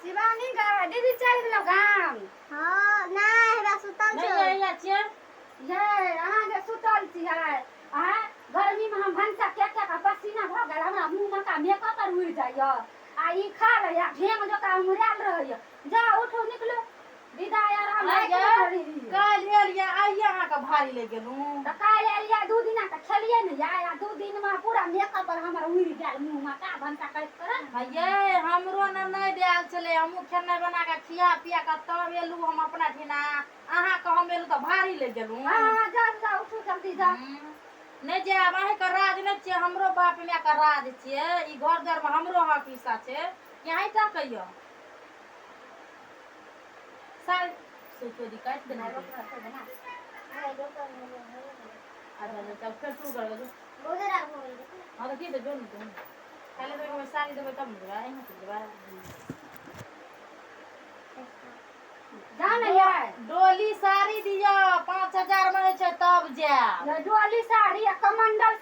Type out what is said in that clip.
शिवानी का दीदी चल गेलो गाम। हां नहीं हमरा सुतल नहीं छ आइया छियै ये अहाँ के सुतल छियै अहाँ गर्मी में हम भनसा के का पसीना भ गेल हमरा मुंह में का मेकअप पर उड़ जाइयो आ ई खा ले ढेंग जका मुराल रहइयो जा उठो निकलो विदाई आराम काल एलिया आइया अहाँ का भारी ले गेलूं त काल एलिया 2 दिना त खेलिए न यार 2 दिन में पूरा मेकअप पर हमर उड़ गेल मुंह में का भनसा करत कर ये हमरो न नहीं देल चले हमहू खेनाइ बना के खिया पिया के तब एलू हम अपना ठिना अहाँ के हम एलू त भारी ले गेलूं हां जा उठो जल्दी जा नहीं जे अहीं का राज नहीं छे हमरो बाप में का राज छे ई घर द्वार में हमरो हक हिस्सा छे यहीं तक कहियो साल सोचो दी काट देना अच्छा तब फिर तू कर दो गोदरा हो गई हां तो की दे जोन तुम पहले तो मैं साड़ी देबे तब न देबे यहीं से देबे जान यार डोली साड़ी दियो 5000 में छे तब जा डोली साड़ी आ कमंडल